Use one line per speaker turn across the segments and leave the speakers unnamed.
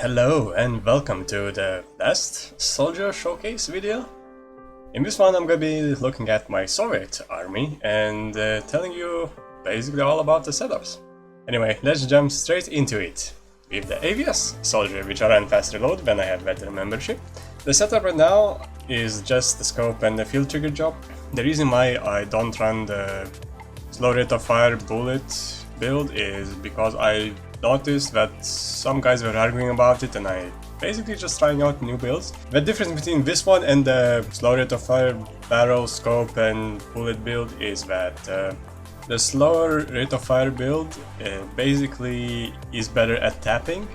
Hello and welcome to the best soldier showcase video. In this one I'm gonna be looking at my Soviet army and telling you basically all about the setups. Anyway, let's jump straight into it. With the AVS soldier, which I run fast reload when I have veteran membership. The setup right now is just the scope and the field trigger job. The reason why I don't run the slow rate of fire bullet build is because I noticed that some guys were arguing about it and I basically just trying out new builds. The difference between this one and the slow rate of fire barrel, scope and bullet build is that the slower rate of fire build basically is better at tapping,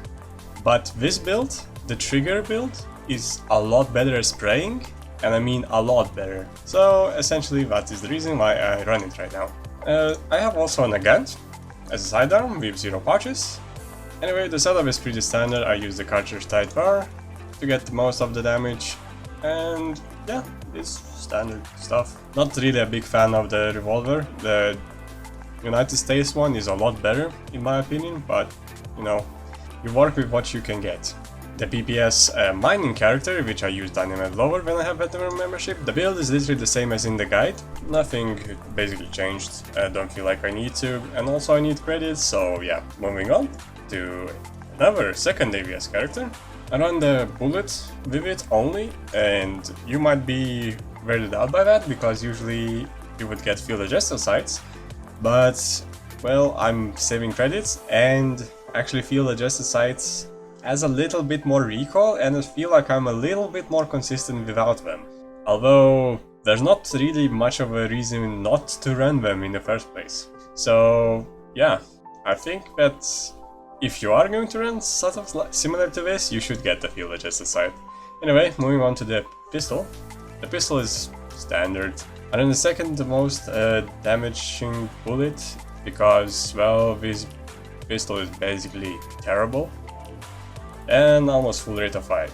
but this build, the trigger build, is a lot better at spraying, and I mean a lot better. So essentially that is the reason why I run it right now. I have also an Nagant as a sidearm with 0 pouches. Anyway, the setup is pretty standard. I use the cartridge tight bar to get most of the damage, and yeah, it's standard stuff. Not really a big fan of the revolver. The United States one is a lot better in my opinion, but you know, you work with what you can get. The PPS mining character, which I use dynamite lower when I have veteran membership. The build is literally the same as in the guide. Nothing basically changed. I don't feel like I need to, and also I need credits, so yeah. Moving on to another second AVS character. I run the bullet with it only, and you might be weirded out by that because usually you would get field adjusted sights, but well, I'm saving credits and actually field adjusted sights has a little bit more recoil, and I feel like I'm a little bit more consistent without them. Although there's not really much of a reason not to run them in the first place. So yeah, I think that if you are going to run sort of similar to this, you should get the field adjusted sight. Anyway, moving on to the pistol. The pistol is standard. I run the second most damaging bullet because, well, this pistol is basically terrible and almost full rate of fire.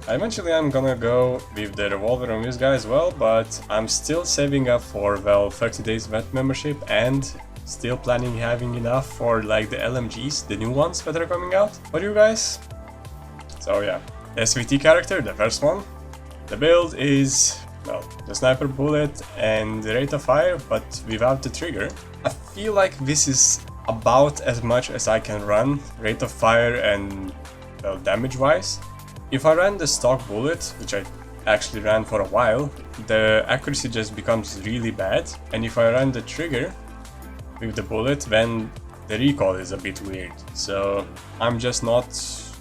Eventually I'm gonna go with the revolver on this guy as well, but I'm still saving up for, well, 30 days vet membership and still planning having enough for like the LMGs, the new ones that are coming out for you guys. So yeah, the SVT character, the first one. The build is, well, the sniper bullet and the rate of fire, but without the trigger. I feel like this is about as much as I can run rate of fire and, well, damage wise. If I ran the stock bullet, which I actually ran for a while, the accuracy just becomes really bad, and if I run the trigger with the bullet, then the recoil is a bit weird, so I'm just not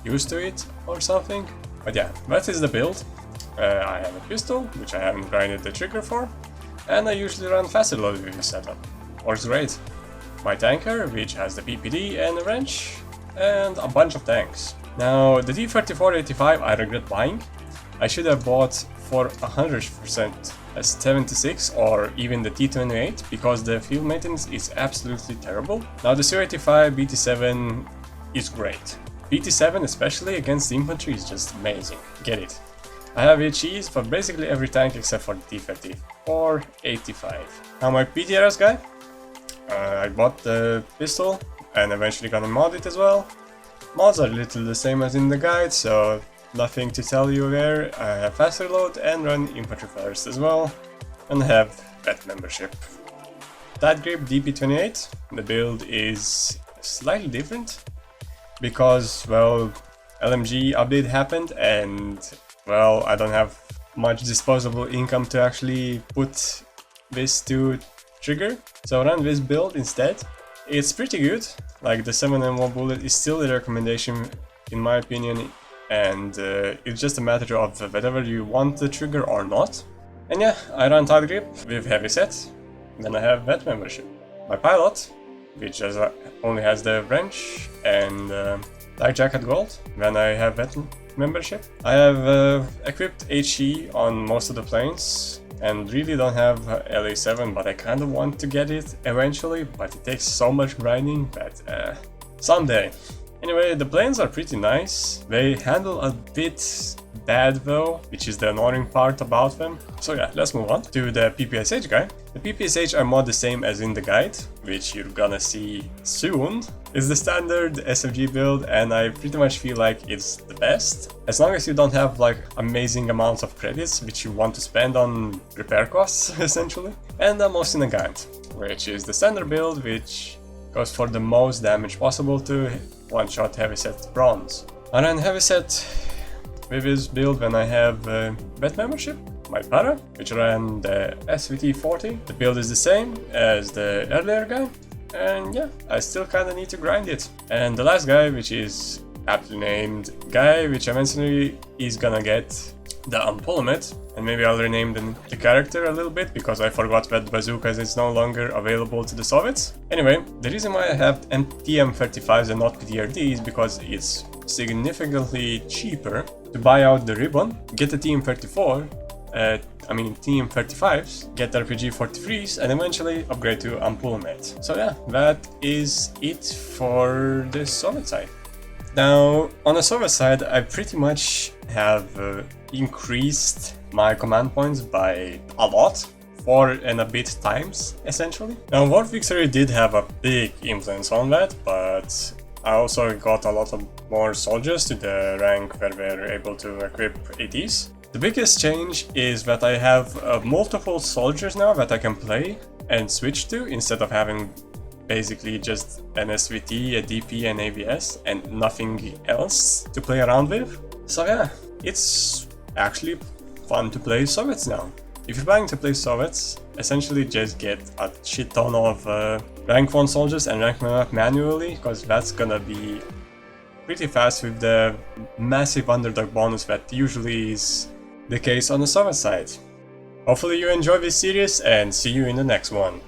used to it or something. But yeah, that is the build. I have a pistol, which I haven't grinded the trigger for, and I usually run faster load with this setup. Works great. My tanker, which has the PPD and a wrench, and a bunch of tanks. Now, the T-34-85 I regret buying. I should have bought for 100% a 76 or even the T-28 because the field maintenance is absolutely terrible. Now, the Su-85 BT-7 is great. BT-7, especially against the infantry, is just amazing. Get it. I have ATs for basically every tank except for the T-34-85. Now, my PTRS guy, I bought the pistol and eventually gonna mod it as well. Mods are little the same as in the guide, so nothing to tell you there. I have fast reload and run infantry first as well, and have vet membership. Tight grip DP28. The build is slightly different because, well, LMG update happened and, well, I don't have much disposable income to actually put this to trigger, so I run this build instead. It's pretty good. Like, the 7M1 bullet is still the recommendation in my opinion, and it's just a matter of whether you want the trigger or not. And yeah, I run tight grip with heavy set, then I have vet membership. My pilot, which only has the wrench and light jacket gold, when I have vet membership. I have equipped HE on most of the planes and really don't have LA7, but I kind of want to get it eventually, but it takes so much grinding that someday. Anyway, the planes are pretty nice. They handle a bit bad though, which is the annoying part about them. So yeah, let's move on to the PPSH guy. The PPSH are more the same as in the guide, which you're gonna see soon. It's the standard SMG build, and I pretty much feel like it's the best. As long as you don't have like amazing amounts of credits which you want to spend on repair costs, essentially. And I'm also in the guide, which is the standard build, which goes for the most damage possible to one-shot heavyset bronze. I run heavyset with this build when I have vet membership, my para, which ran the SVT40. The build is the same as the earlier guy, and yeah, I still kinda need to grind it. And the last guy, which is aptly named guy, which eventually is gonna get the Unpolymate, and maybe I'll rename the character a little bit because I forgot that bazookas is no longer available to the Soviets. Anyway, the reason why I have TM35s and not PTRD is because it's significantly cheaper to buy out the ribbon, get the TM35s, get RPG 43s, and eventually upgrade to Unpolymate. So yeah, that is it for the Soviet side. Now, on the Soviet side, I pretty much have increased my command points by a lot, 4 and a bit times, essentially. Now, War Victory did have a big influence on that, but I also got a lot of more soldiers to the rank where we're able to equip ATs. The biggest change is that I have multiple soldiers now that I can play and switch to, instead of having basically just an SVT, a DP, and AVS, and nothing else to play around with. So yeah, it's actually fun to play Soviets now. If you're planning to play Soviets, essentially just get a shit ton of rank 1 soldiers and rank them up manually, because that's gonna be pretty fast with the massive underdog bonus that usually is the case on the Soviet side. Hopefully you enjoy this series, and see you in the next one.